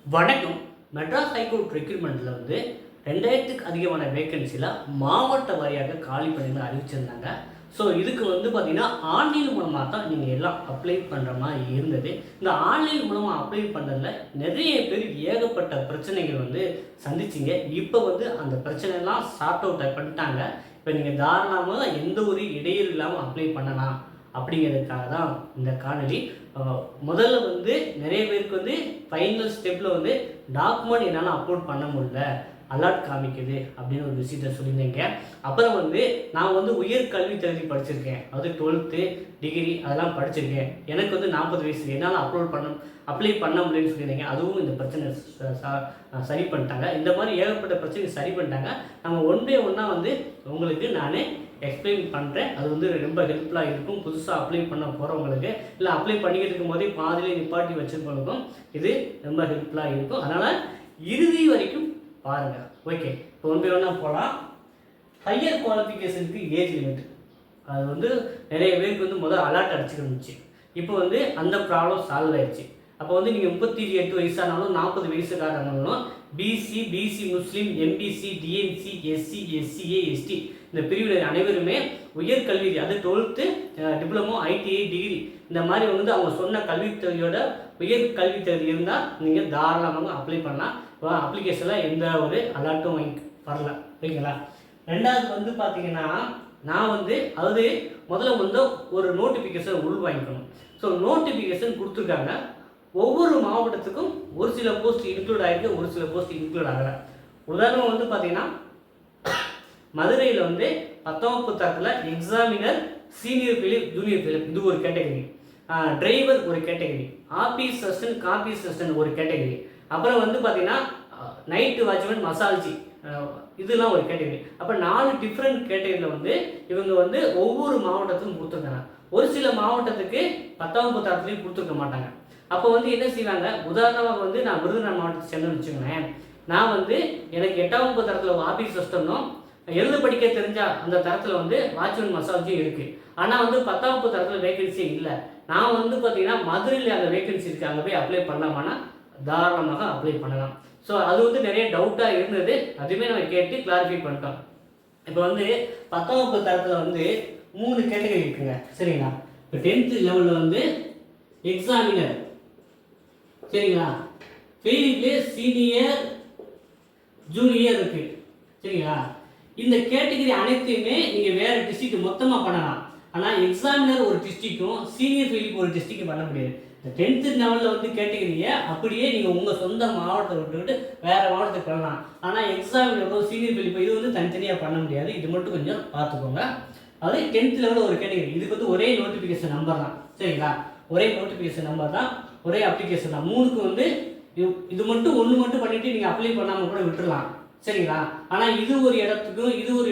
வணக்கம். மெட்ராஸ் ஹைகோர்ட் ரெக்ரூட்மெண்ட்டில் வந்து 2000க்கு அதிகமான வேக்கன்சியில் மாவட்ட வாரியாக காலி பணிகளை அறிவிச்சிருந்தாங்க. ஸோ இதுக்கு வந்து பார்த்திங்கன்னா ஆன்லைன் மூலமாக தான் நீங்கள் எல்லாம் அப்ளை பண்ணுற மாதிரி இருந்தது. இந்த ஆன்லைன் மூலமாக அப்ளை பண்ணுறதுல நிறைய பேர் ஏகப்பட்ட பிரச்சனைகள் வந்து சந்திச்சிங்க. இப்போ வந்து அந்த பிரச்சனைலாம் சார்ட் அவுட் பண்ணிட்டாங்க. இப்போ நீங்கள் தாராளமாக எந்த ஒரு இடையூறு இல்லாமல் அப்ளை பண்ணலாம் அப்படிங்கிறதுக்காக தான் இந்த காணொலி. முதல்ல வந்து நிறைய பேருக்கு வந்து ஃபைனல் ஸ்டெப்பில் வந்து டாக்குமெண்ட் என்னால் அப்லோட் பண்ண முடியல, அலர்ட் காமிக்குது அப்படின்னு ஒரு விஷயத்த சொல்லியிருந்தீங்க. அப்புறம் வந்து நான் வந்து உயர் கல்வி தகுதி படிச்சிருக்கேன், அது 12th டிகிரி அதெல்லாம் படிச்சிருக்கேன், எனக்கு வந்து 40 வயசு என்னால் அப்ளை பண்ண முடியும்னு சொல்லியிருந்தீங்க. அதுவும் இந்த பிரச்சனை சரி பண்ணிட்டாங்க. இந்த மாதிரி ஏகப்பட்ட பிரச்சனை சரி பண்ணிட்டாங்க. நம்ம ஒன் பை ஒன்னாக வந்து உங்களுக்கு நான் எக்ஸ்பிளைன் பண்ணுறேன். அது வந்து ரொம்ப ஹெல்ப்ஃபுல்லாக இருக்கும். புதுசாக அப்ளை பண்ண போகிறவங்களுக்கு, இல்லை அப்ளை பண்ணிக்கிட்டு இருக்கும் போதே பாதிலே நிப்பாட்டி வச்சுருக்கவங்களுக்கும் இது ரொம்ப ஹெல்ப்ஃபுல்லாக இருக்கும். அதனால் இறுதி வரைக்கும் பாருங்கள். ஓகே, இப்போ ஒன் பை ஒன்னாக போகலாம். ஹையர் குவாலிஃபிகேஷனுக்கு ஏஜ் லிமிட் அது வந்து நிறைய பேருக்கு வந்து முதல் அலர்ட் அடிச்சுட்டு இருந்துச்சு. இப்போ வந்து அந்த ப்ராப்ளம் சால்வ் ஆயிடுச்சு. அப்போ வந்து நீங்கள் 38 வயசானாலும் 40 வயசுக்காரங்களும் பிசி முஸ்லீம், MBC, DNC, SC, SCA, ST இந்த பிரிவில் அனைவருமே உயர்கல்வி, அது 12th டிப்ளமோ, ஐடிஐ, டிகிரி இந்த மாதிரி வந்து அவங்க சொன்ன கல்வித்தகுதியோட உயர் கல்வி தகுதி இருந்தால் நீங்கள் தாராளமாக அப்ளை பண்ணலாம். அப்ளிகேஷனில் எந்த ஒரு அலர்ட்டும் வரல. ஓகேங்களா? ரெண்டாவது வந்து பார்த்தீங்கன்னா நான் வந்து அதாவது முதல்ல வந்து ஒரு நோட்டிஃபிகேஷன் உள் வாங்கிக்கணும். ஸோ நோட்டிஃபிகேஷன் கொடுத்துருக்காங்க. ஒவ்வொரு மாவட்டத்துக்கும் ஒரு சில போஸ்ட் இன்க்ளூட் ஆகிருக்கு, ஒரு சில போஸ்ட் இன்க்ளூட் ஆகலை. உதாரணம் வந்து பார்த்தீங்கன்னா மதுரையில் வந்து 10th தரத்தில் எக்ஸாமினர், சீனியர் பிலிப், ஜூனியர் பிலிப் இது ஒரு கேட்டகரி, டிரைவர் ஒரு category, office assistant, copy assistant ஒரு கேட்டகரி, அப்புறம் வந்து பார்த்தீங்கன்னா நைட்டு வாட்ச்மேன், மசால்ஜி இதெல்லாம் ஒரு கேட்டகரி. அப்போ 4 டிஃப்ரெண்ட் கேட்டகரியில் வந்து இவங்க வந்து ஒவ்வொரு மாவட்டத்துக்கும் கொடுத்துருக்காங்க. ஒரு சில மாவட்டத்துக்கு 10th தரத்துலையும் கொடுத்துருக்க மாட்டாங்க. அப்போ வந்து என்ன செய்வாங்க, உதாரணமாக வந்து நான் விருதுநகர் மாவட்டத்தை சேர்ந்து வச்சுக்கோங்களேன். நான் வந்து எனக்கு 8th தரத்தில் ஆஃபீஸ் அசிஸ்டன்ட்டும் எழுத படிக்க தெரிஞ்சால் அந்த தரத்தில் வந்து வாட்ச்மேன், மசாஜும் இருக்குது. ஆனால் வந்து 10th தரத்தில் வேகன்சி இல்லை. நான் வந்து பார்த்தீங்கன்னா மதுரையில் அந்த வேகன்சி இருக்குது, அங்கே போய் அப்ளை பண்ணலாமான்னா தாராளமாக அப்ளை பண்ணலாம். ஸோ அது வந்து நிறைய டவுட்டாக இருந்தது, அதுவுமே நம்ம கேட்டு கிளாரிஃபை பண்ணிட்டோம். இப்போ வந்து 10th தரத்தில் வந்து 3 கேட்டகரி இருக்குங்க. சரிங்களா? இப்போ 10th லெவலில் வந்து எக்ஸாமினர், சரிங்களா, ஃபெயிலிங்லே சீனியர், ஜூனியர் இருக்குது. சரிங்களா? இந்த கேட்டகரி அனைத்தையுமே நீங்கள் வேறு டிஸ்ட்ரிக்ட் மொத்தமாக பண்ணலாம். ஆனால் எக்ஸாமினர் ஒரு டிஸ்ட்ரிக்டும் சீனியர் ஃபெயிலுக்கு ஒரு டிஸ்ட்ரிக்டும் பண்ண முடியாது. இந்த 10th லெவலில் வந்து கேட்டகரியை அப்படியே நீங்கள் உங்கள் சொந்த மாவட்டத்தை விட்டுக்கிட்டு வேறு மாவட்டத்துக்கு பண்ணலாம். ஆனால் எக்ஸாமினர் சீனியர் ஃபெயிலுக்கு இது வந்து தனித்தனியாக பண்ண முடியாது. இது மட்டும் கொஞ்சம் பார்த்துக்கோங்க. அது 10th லெவலில் ஒரு கேட்டகரி. இதுக்கு வந்து ஒரே நோட்டிஃபிகேஷன் நம்பர் தான். சரிங்களா? ஒரே நோட்டிஃபிகேஷன் நம்பர் தான், ஒரே அப்ளிகேஷன் தான். 3க்கு வந்து இது மட்டும் ஒன்று மட்டும் பண்ணிவிட்டு நீங்கள் அப்ளை பண்ணாமல் கூட விட்டுடலாம். சரிங்களா? ஆனால் இது ஒரு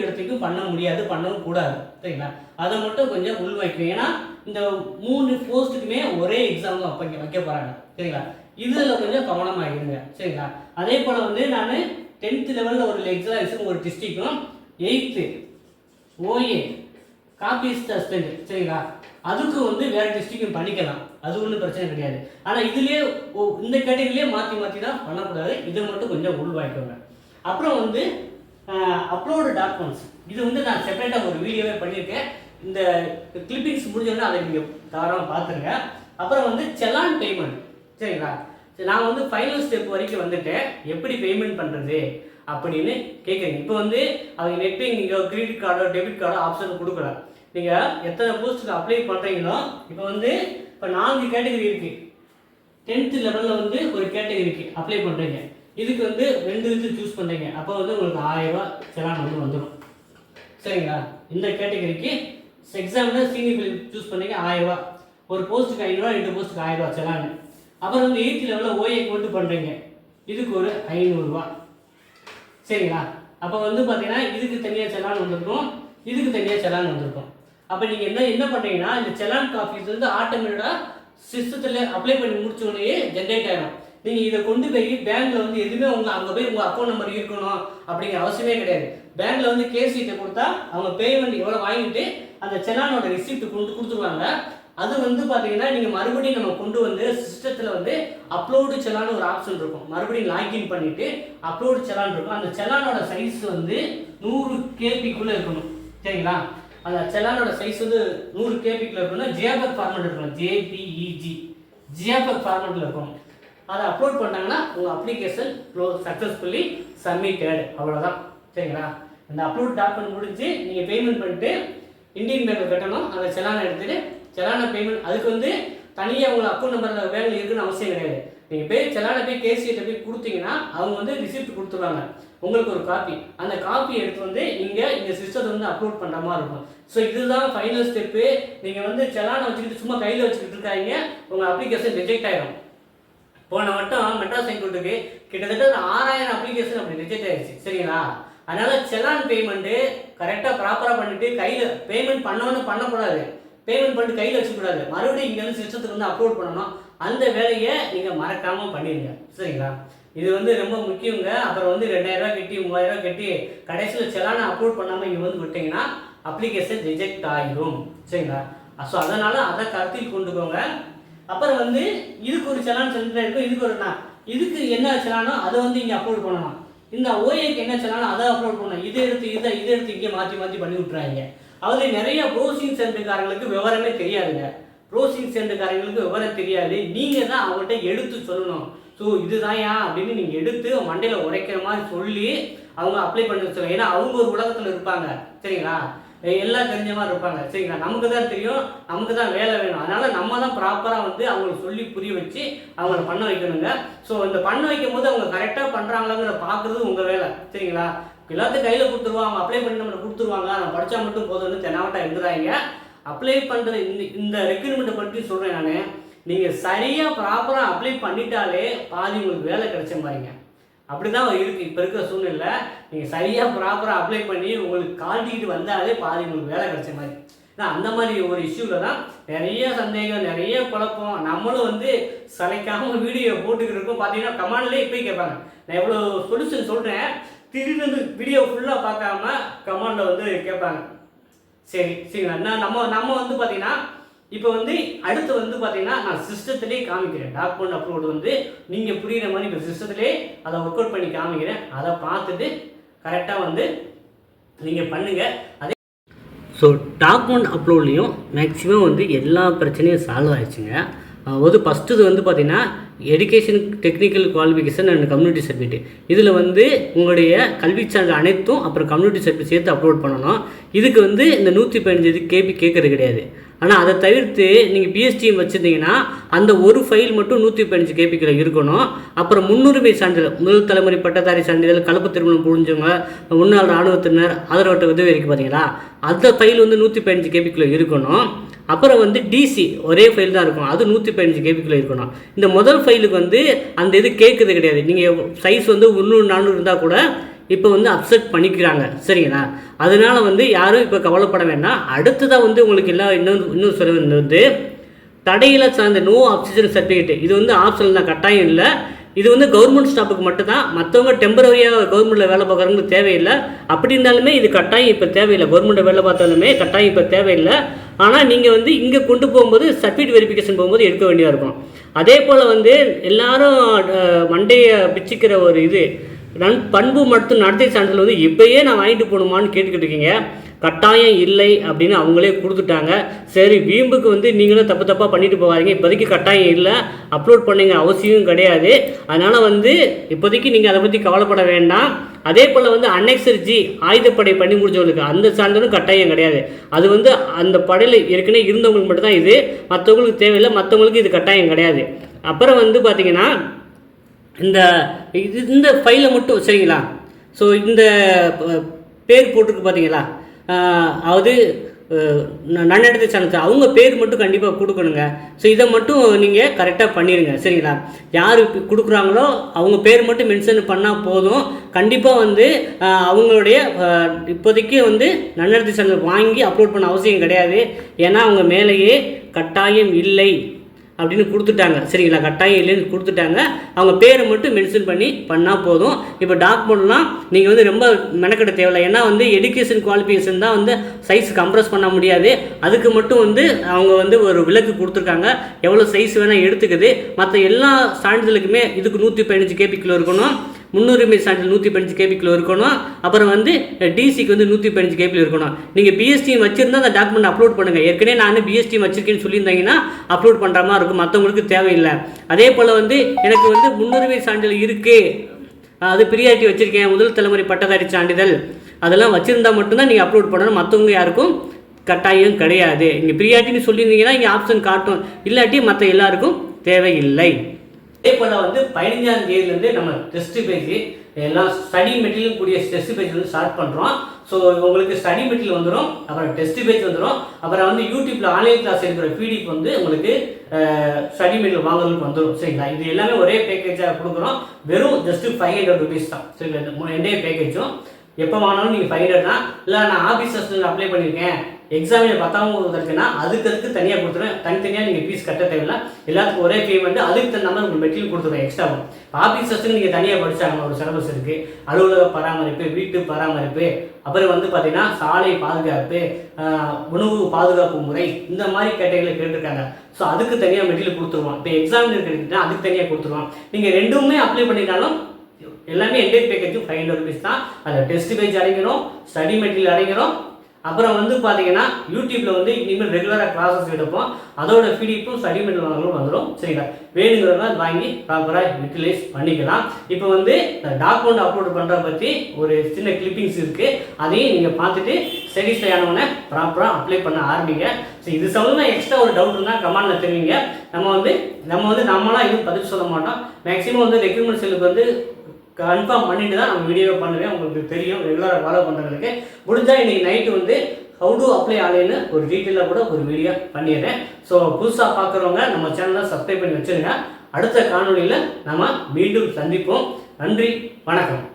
இடத்துக்கும் பண்ண முடியாது, பண்ணவும் கூடாது. சரிங்களா? அதை மட்டும் கொஞ்சம் உள்வாய்க்கணும். ஏன்னா இந்த 3 போஸ்ட்டுக்குமே ஒரே எக்ஸாம் தான் வைக்க போகிறாங்க. சரிங்களா? இதில் கொஞ்சம் கவனமாக இருங்க. சரிங்களா? அதே போல் வந்து நான் 10th லெவலில் ஒரு எக்ஸாம் ஒரு டிஸ்ட்ரிக்டும் 8th ஓஏ காப்பீஸ்ட் அசிஸ்டன்ட், சரிங்களா, அதுக்கு வந்து வேறு டிஸ்ட்ரிக்டும் பண்ணிக்கலாம். அது ஒன்றும் பிரச்சனை கிடையாது. ஆனால் இதுலேயே இந்த கேட்டகரியிலே மாற்றி தான் பண்ணக்கூடாது. இதை மட்டும் கொஞ்சம் உள்வாய்க்கோங்க. அப்புறம் வந்து அப்லோடு டாக்குமெண்ட்ஸ், இது வந்து நான் செப்பரேட்டாக ஒரு வீடியோவே பண்ணியிருக்கேன். இந்த கிளிப்பிங்ஸ் முடிஞ்சோன்னா அதை நீங்கள் தாராளமாக பார்த்துருங்க. அப்புறம் வந்து செலான் பேமெண்ட், சரிங்களா, நான் வந்து ஃபைனல் ஸ்டெப் வரைக்கும் வந்துட்டேன். எப்படி பேமெண்ட் பண்ணுறது அப்படின்னு கேட்குறீங்க. இப்போ வந்து அவங்க நெட் பேங்கிங்கோ, கிரெடிட் கார்டோ, டெபிட் கார்டோ ஆப்ஷன் கொடுக்கல. நீங்கள் எத்தனை போஸ்ட்டுக்கு அப்ளை பண்ணுறீங்களோ, இப்போ வந்து 4 கேட்டகரி இருக்குது. 10th லெவலில் வந்து ஒரு கேட்டகரிக்கு அப்ளை பண்ணுறீங்க. இதுக்கு வந்து 2 இது சூஸ் பண்ணுறீங்க. அப்போ வந்து உங்களுக்கு 1000 ரூபா செலான் வந்து வந்துடும். சரிங்களா? இந்த கேட்டகரிக்கு எக்ஸாமில் சீனியர் சூஸ் பண்ணீங்க 1000 ரூபா, ஒரு போஸ்ட்டுக்கு 500 ரூபா, 2 போஸ்ட்டுக்கு 1000 ரூபா செலான். அப்புறம் வந்து 8th லெவலில் ஓஏக்கு மட்டும் பண்ணுறீங்க, இதுக்கு ஒரு 500 ரூபா. சரிங்களா? அப்போ வந்து பார்த்தீங்கன்னா இதுக்கு தனியாக செலான் வந்திருக்கும், இதுக்கு தனியாக செலான் வந்திருக்கும். அப்போ நீங்கள் என்ன பண்ணுறீங்கன்னா, இந்த செலான் காப்பீஸ் வந்து ஆட்டோமேட்டிக்காக சிஸ்டத்தில் அப்ளை பண்ணி முடிச்சோடனே ஜென்ரேட் ஆகிடும். நீங்கள் இதை கொண்டு போய் பேங்க்கில் வந்து எதுவுமே அங்கே போய் உங்கள் அக்கௌண்ட் நம்பர் இருக்கணும் அப்படிங்கிற அவசியமே கிடையாது. பேங்க்கில் வந்து கேஷீட்டை கொடுத்தா அவங்க பேமெண்ட் எவ்வளோ வாங்கிட்டு அந்த செலானோட ரிசிப்ட் கொடுத்துருவாங்க. அது வந்து பார்த்தீங்கன்னா நீங்கள் மறுபடியும் நம்ம கொண்டு வந்து சிஸ்டத்தில் வந்து அப்லோடு செலான்னு ஒரு ஆப்ஷன் இருக்கும். மறுபடியும் லாகின் பண்ணிவிட்டு அப்லோடு செலான் இருக்கும். அந்த செலானோட சைஸ் வந்து 100 கேபிக்குள்ளே இருக்கணும். சரிங்களா? அந்த செலானோட சைஸ் வந்து 100 கேபிக்குள்ளே இருக்கணும். ஜியாபக் ஃபார்மேட் இருக்கணும். ஜேபிஇஜி ஜியாபக் ஃபார்மேட்டில் இருக்கணும். அதை அப்லோட் பண்ணாங்கன்னா உங்கள் அப்ளிகேஷன் சக்ஸஸ்ஃபுல்லி சப்மிட்டட். அவ்வளோதான். சரிங்களா? இந்த அப்லோட் டாக்குமெண்ட் முடிஞ்சு நீங்கள் பேமெண்ட் பண்ணிட்டு இந்தியன் பேங்க் கட்டணும். அந்த செலானை எடுத்துகிட்டு செலானை பேமெண்ட் அதுக்கு வந்து தனியாக உங்களை அக்கௌண்ட் நம்பரில் பேங்க் இருக்குன்னு அவசியம் கிடையாது. நீங்கள் போய் செலானை போய் கேசிகிட்ட போய் கொடுத்தீங்கன்னா அவங்க வந்து ரிசிப்ட் கொடுத்துருவாங்க. உங்களுக்கு ஒரு காப்பி, அந்த காப்பி எடுத்து வந்து இங்கே சிஸ்டத்தை வந்து அப்லோட் பண்ணுற மாதிரி இருக்கும். ஸோ இதுதான் ஃபைனல் ஸ்டெப்பு. நீங்கள் வந்து செலானை வச்சுக்கிட்டு சும்மா கையில் வச்சுக்கிட்டு இருக்காங்க, உங்கள் அப்ளிகேஷன் ரிஜெக்ட் ஆகிடும். போன வட்டம் மெட்ராஸ் ஹைகோர்ட்டுக்கு கிட்டத்தட்ட 6000 அப்ளிகேஷன் அப்படி ரிஜெக்ட் ஆயிடுச்சு. சரிங்களா? அதனால் செலான் பேமெண்ட்டு கரெக்டாக ப்ராப்பராக பண்ணிவிட்டு கையில் பேமெண்ட் பண்ணக்கூடாது. பேமெண்ட் பண்ணிட்டு கையில் வச்சுக்கூடாது. மறுபடியும் இங்கே வந்து சிஸ்டத்துக்கு வந்து அப்லோட் பண்ணணும். அந்த வேலையை நீங்கள் மறக்காமல் பண்ணிடுங்க. சரிங்களா? இது வந்து ரொம்ப முக்கியங்க. அப்புறம் வந்து 2000 ரூபா கட்டி 3000 ரூபா கட்டி கடைசியில் செலானை அப்லோட் பண்ணாமல் இங்கே வந்து விட்டிங்கன்னா அப்ளிகேஷன் ரிஜெக்ட் ஆகிடும். சரிங்களா? ஸோ அதனால் அதை கருத்தில் கொண்டுக்கோங்க. அப்புறம் வந்து இதுக்கு ஒரு செலான் சென்டர் இருக்கும். இதுக்கு என்ன செலானோ அதை வந்து இங்கே அப்லோட் பண்ணணும். இந்த ஓஏக்கு என்ன செலானோ அதை அப்லோட் பண்ணணும். இதை எடுத்து இங்கே மாற்றி பண்ணி விட்றாங்க. அதில் நிறைய ப்ரௌசிங் சென்டர்காரங்களுக்கு விவரமே தெரியாதுங்க. ப்ரௌசிங் சென்டர்காரங்களுக்கு விவரம் தெரியாது. நீங்கள் தான் அவங்கள்ட்ட எடுத்து சொல்லணும். ஸோ இதுதான் அப்படின்னு நீங்கள் எடுத்து மண்டையில் உரைக்கிற மாதிரி சொல்லி அவங்க அப்ளை பண்ணி வச்சுருவாங்க. ஏன்னா அவங்க ஒரு உலகத்தில் இருப்பாங்க. சரிங்களா? எல்லாம் தெரிஞ்ச மாதிரி இருப்பாங்க. சரிங்களா? நமக்கு தான் தெரியும், நமக்கு தான் வேலை வேணும். அதனால் நம்ம தான் ப்ராப்பராக வந்து அவங்களுக்கு சொல்லி புரிய வச்சு அவங்கள பண்ண வைக்கணுங்க. ஸோ இந்த பண்ண வைக்கும் போது அவங்க கரெக்டாக பண்ணுறாங்களாங்கிற பார்க்குறது உங்கள் வேலை. சரிங்களா? எல்லாத்தையும் கையில் கொடுத்துருவாங்க, அப்ளை பண்ணி நம்மளை கொடுத்துருவாங்க. நான் படித்தா மட்டும் போதும்னு தென்னாவட்டா எழுதுறாங்க. அப்ளை பண்ணுற இந்த ரெக்ரூட்மெண்ட்டை பற்றி சொல்கிறேன் நான். நீங்கள் சரியாக ப்ராப்பராக அப்ளை பண்ணிட்டாலே பாதி உங்களுக்கு வேலை கிடைச்ச மாதிரிங்க. அப்படி தான் இருக்குது இப்போ இருக்கிற சூழ்நிலை. நீங்கள் சரியாக ப்ராப்பராக அப்ளை பண்ணி உங்களுக்கு காட்டிக்கிட்டு வந்தாலே பாதி உங்களுக்கு வேலை கிடைச்ச மாதிரி. நான் அந்த மாதிரி ஒரு இஷ்யூவில் தான் நிறைய சந்தேகம், நிறைய குழப்பம். நம்மளும் வந்து சளைக்காமல் வீடியோ போட்டுக்கிட்டு இருக்கோம். பார்த்தீங்கன்னா கமெண்ட்லேயே இப்போ கேட்பாங்க. நான் எவ்வளோ சொல்யூஷன் சொல்கிறேன், திடீர்னு வீடியோ ஃபுல்லாக பார்க்காம கமெண்டில் வந்து கேட்பாங்க. சரிங்களா? நம்ம வந்து பார்த்தீங்கன்னா இப்போ வந்து அடுத்து வந்து பார்த்தீங்கன்னா நான் சிஸ்டத்திலே காமிக்கிறேன். டாக்குமெண்ட் அப்லோடு வந்து நீங்கள் புரிகிற மாதிரி இப்போ சிஸ்டத்திலே அதை ஒர்க் அவுட் பண்ணி காமிக்கிறேன். அதை பார்த்துட்டு கரெக்டாக வந்து நீங்கள் பண்ணுங்கள். அதே ஸோ டாக்குமெண்ட் அப்லோட்லேயும் மேக்ஸிமம் வந்து எல்லா பிரச்சனையும் சால்வ் ஆகிடுச்சுங்க. ஃபஸ்ட்டு இது வந்து பார்த்திங்கன்னா education technical qualification and community certificate. இதில் வந்து உங்களுடைய கல்வி சான்று அனைத்தும் அப்புறம் கம்யூனிட்டி சர்டிஃபிகேட் சேர்த்து அப்லோட் பண்ணணும். இதுக்கு வந்து இந்த 115 கேபி கேட்குறது கிடையாது. ஆனால் அதை தவிர்த்து நீங்கள் பிஎஸ்டிஎம் வச்சுருந்தீங்கன்னா அந்த ஒரு ஃபைல் மட்டும் 115 கேபிக்கில் இருக்கணும். அப்புறம் முன்னுரிமை சான்றிதழ், முதல் தலைமுறை பட்டதாரி சான்றிதழ், கலப்பு திருமணம் புரிஞ்சவங்க, முன்னாள் இராணுவத்தினர், ஆதரவற்ற உதவி இருக்குது பார்த்தீங்களா, அந்த ஃபைல் வந்து 115 கேபிக்கில் இருக்கணும். அப்புறம் வந்து டிசி ஒரே ஃபைல் தான் இருக்கும், அது 115 கேபிக்குள்ளே இருக்கணும். இந்த முதல் ஃபைலுக்கு வந்து அந்த இது கேட்குறது கிடையாது. நீங்கள் சைஸ் வந்து 300-400 இருந்தால் கூட இப்போ வந்து அப்செட் பண்ணிக்கிறாங்க. சரிங்களா? அதனால் வந்து யாரும் இப்போ கவலைப்பட வேண்டாம். அடுத்ததாக வந்து உங்களுக்கு எல்லாம் இன்னும் சொல்ல வந்து தடையில சார்ந்த நோ ஆக்சிஜன் சர்டிஃபிகேட். இது வந்து ஆப்ஷனல் தான், கட்டாயம் இல்லை. இது வந்து கவர்மெண்ட் ஸ்டாஃபுக்கு மட்டும்தான். மற்றவங்க டெம்பரரியாக கவர்மெண்ட்டில் வேலை பார்க்குறவங்களுக்கு தேவையில்லை. அப்படி இருந்தாலுமே இது கட்டாயம் இப்போ தேவையில்லை. கவர்மெண்ட்டில் வேலை பார்த்தாலுமே கட்டாயம் இப்போ தேவையில்லை. ஆனால் நீங்கள் வந்து இங்கே கொண்டு போகும்போது சர்டிஃபிகேட் வெரிஃபிகேஷன் போகும்போது எடுக்க வேண்டியதாக இருக்கும். அதே போல் வந்து எல்லாரும் மண்டையை பிச்சுக்கிற ஒரு இது பண்பு மற்றும் நடத்தை சான்றிதழ் வந்து இப்போயே நான் வாங்கிட்டு போகணுமான்னு கேட்டுக்கிட்டு இருக்கீங்க. கட்டாயம் இல்லை அப்படின்னு அவங்களே கொடுத்துட்டாங்க. சரி, வீம்புக்கு வந்து நீங்களும் தப்பாக பண்ணிட்டு போவாதீங்க. இப்போதைக்கு கட்டாயம் இல்லை, அப்லோட் பண்ணுங்க அவசியம் கிடையாது. அதனால் வந்து இப்போதைக்கு நீங்கள் அதை பற்றி கவலைப்பட வேண்டாம். அதே போல் வந்து அன்னெக்சர் ஜி ஆயுதப்படை பண்ணி முடிச்சவங்களுக்கு அந்த சான்றிதழும் கட்டாயம் கிடையாது. அது வந்து அந்த படையில் ஏற்கனவே இருந்தவங்களுக்கு மட்டும்தான் இது, மற்றவங்களுக்கு தேவையில்லை. மற்றவங்களுக்கு இது கட்டாயம் கிடையாது. அப்புறம் வந்து பார்த்திங்கன்னா இந்த ஃபைலை மட்டும் சரிங்களா. ஸோ இந்த பேர் போட்டிருக்கு பார்த்தீங்களா, அதாவது நன்னடத்தை சான்றிதழ் அவங்க பேர் மட்டும் கண்டிப்பாக கொடுக்கணுங்க. ஸோ இதை மட்டும் நீங்கள் கரெக்டாக பண்ணிடுங்க. சரிங்களா? யார் கொடுக்குறாங்களோ அவங்க பேர் மட்டும் மென்ஷன் பண்ணால் போதும். கண்டிப்பாக வந்து அவங்களுடைய இப்போதைக்கு வந்து நன்னடத்தை சான்றிதழ் வாங்கி அப்லோட் பண்ண அவசியம் கிடையாது. ஏன்னா அவங்க மேலேயே கட்டாயம் இல்லை அப்படின்னு கொடுத்துட்டாங்க. சரிங்களா, கட்டாயம் இல்லைன்னு கொடுத்துட்டாங்க. அவங்க பேரை மட்டும் மென்ஷன் பண்ணால் போதும். இப்போ டாக்குமெண்ட்லாம் நீங்கள் வந்து ரொம்ப மெனக்கெட தேவையில்லை. ஏன்னா வந்து எஜுகேஷன் குவாலிஃபிகேஷன் தான் வந்து சைஸ் கம்ப்ரஸ் பண்ண முடியாது. அதுக்கு மட்டும் வந்து அவங்க வந்து ஒரு விலக்கு கொடுத்துருக்காங்க, எவ்வளோ சைஸ் வேணால் எடுத்துக்குது. மற்ற எல்லா சான்றிதழுக்குமே இதுக்கு 115 கேபிக்குள்ளே இருக்கணும், முன்னுரிமை சான்றிதழ் 115 கேபிக்குள்ளே இருக்கணும், அப்புறம் வந்து டிசிக்கு வந்து 115 கேபியில் இருக்கணும். நீங்கள் பிஎஸ்டி வச்சுருந்தா அந்த டாக்குமெண்ட் அப்லோட் பண்ணுங்கள். ஏற்கனவே நான் பிஎஸ்டி வச்சுருக்கேன்னு சொல்லியிருந்தீங்கன்னா அப்லோட் பண்ணுற மாதிரி இருக்கும், மற்றவங்களுக்கு தேவையில்லை. அதே போல் வந்து எனக்கு வந்து முன்னுரிமை சான்றிதழ் இருக்குது, அது ப்ரியாரிட்டி வச்சுருக்கேன், முதல் தலைமுறை பட்டதாரி சான்றிதழ், அதெல்லாம் வச்சுருந்தா மட்டும்தான் நீங்கள் அப்லோட் பண்ணணும். மற்றவங்க யாருக்கும் கட்டாயம் கிடையாது. இங்கே ப்ரியாரிட்டின்னு சொல்லியிருந்தீங்கன்னா இங்கே ஆப்ஷன் காட்டும், இல்லாட்டி மற்ற எல்லாருக்கும் தேவையில்லை. அதே போல் வந்து 15ஆம் தேதியிலேருந்து நம்ம டெஸ்ட் பேஜ் எல்லாம் ஸ்டடி மெட்டீரியல் கூடிய டெஸ்ட் பேஜ் வந்து ஸ்டார்ட் பண்ணுறோம். ஸோ உங்களுக்கு ஸ்டடி மெட்டீரியல் வந்துடும், அப்புறம் டெஸ்ட் பேஜ் வந்துடும், அப்புறம் வந்து யூடியூப்பில் ஆன்லைன் கிளாஸ் இருக்கிற பிடிஎஃப் வந்து உங்களுக்கு ஸ்டடி மெட்டீரியல் வாங்குறதுக்கு வந்துடும். சரிங்களா, இது எல்லாமே ஒரே பேக்கேஜாக கொடுக்குறோம். வெறும் ஜஸ்ட்டு 500 ருபீஸ் தான். சரிங்களா, எந்த பேக்கேஜும் எப்போ வாங்கினாலும் நீங்கள் 500 தான். இல்லை நான் ஆஃபீஸ் அசிஸ்டன்ட் அப்ளை பண்ணியிருக்கேன், எக்ஸாமில் 10ஆம் வகுப்பு இருக்குன்னா அதுக்கு தனியாக கொடுத்துருவேன். தனித்தனியாக நீங்கள் ஃபீஸ் கட்ட தேவையில்லை, எல்லாத்துக்கும் ஒரே பேமெண்ட். அதுக்கு தகுந்த மாதிரி உங்களுக்கு மெட்டீரியல் கொடுத்துருவேன் எக்ஸ்ட்ராவும். ஆஃபீஸ் அசிஸ்டன்ட் நீங்கள் தனியாக படித்தாங்க, ஒரு சிலபஸ் இருக்குது. அலுவலக பராமரிப்பு, வீட்டு பராமரிப்பு, அப்புறம் வந்து பார்த்தீங்கன்னா சாலை பாதுகாப்பு, உணவு பாதுகாப்பு முறை, இந்த மாதிரி கேட்டகரியில் கேட்டிருக்காங்க. ஸோ அதுக்கு தனியாக மெட்டீரியல் கொடுத்துருவோம். இப்போ எக்ஸாம் எடுத்துக்கிட்டா அதுக்கு தனியாக கொடுத்துருவோம். நீங்கள் ரெண்டுமே அப்ளை பண்ணிட்டாலும் எல்லாமே என்டையர் பேக்கேஜும் 500 ருபீஸ் தான். அதில் டெஸ்ட் பேஜ் அடைக்கிறோம், ஸ்டடி மெட்டீரியல் அடைக்கிறோம், அப்புறம் வந்து பார்த்தீங்கன்னா யூடியூப்பில் வந்து இனிமேல் ரெகுலராக கிளாஸஸ் எடுப்போம், அதோட பிடிஎஃப்பும் ஸ்டடி மெட்டீரியல் வாங்கணும் வந்துடும். சரிங்களா, வேணுங்கிறவங்க அது வாங்கி ப்ராப்பராக யூட்டிலைஸ் பண்ணிக்கலாம். இப்போ வந்து டாக்குமெண்ட் அப்லோட் பண்ணுறத பற்றி ஒரு சின்ன கிளிப்பிங்ஸ் இருக்குது, அதையும் நீங்கள் பார்த்துட்டு சாட்டிஸ்ஃபை ஆனவொடனே ப்ராப்பராக அப்ளை பண்ண ஆரம்பிங்க. ஸோ இது சம்மந்தமாக எக்ஸ்ட்ரா ஒரு டவுட் இருந்தால் கமெண்டில் தெரிவிங்க. நம்மளாம் எதுவும் பதில் சொல்ல மாட்டோம். மேக்ஸிமம் வந்து ரெக்ரூட்மெண்ட் செல்லுக்கு வந்து கன்ஃபார்ம் பண்ணிட்டு தான் நம்ம வீடியோ பண்ணுவேன். உங்களுக்கு தெரியும், ரெகுலராக ஃபாலோ பண்ணுறதுக்கு. முடிஞ்சால் இன்றைக்கி நைட்டு வந்து ஹவு டு அப்ளை ஆன்லைன்னு ஒரு டீட்டெயிலாக கூட ஒரு வீடியோ பண்ணிடுறேன். ஸோ புதுசாக பார்க்குறவங்க நம்ம சேனலை சப்ஸ்கிரைப் பண்ணி வச்சுருங்க. அடுத்த காணொலியில் நம்ம மீண்டும் சந்திப்போம். நன்றி, வணக்கம்.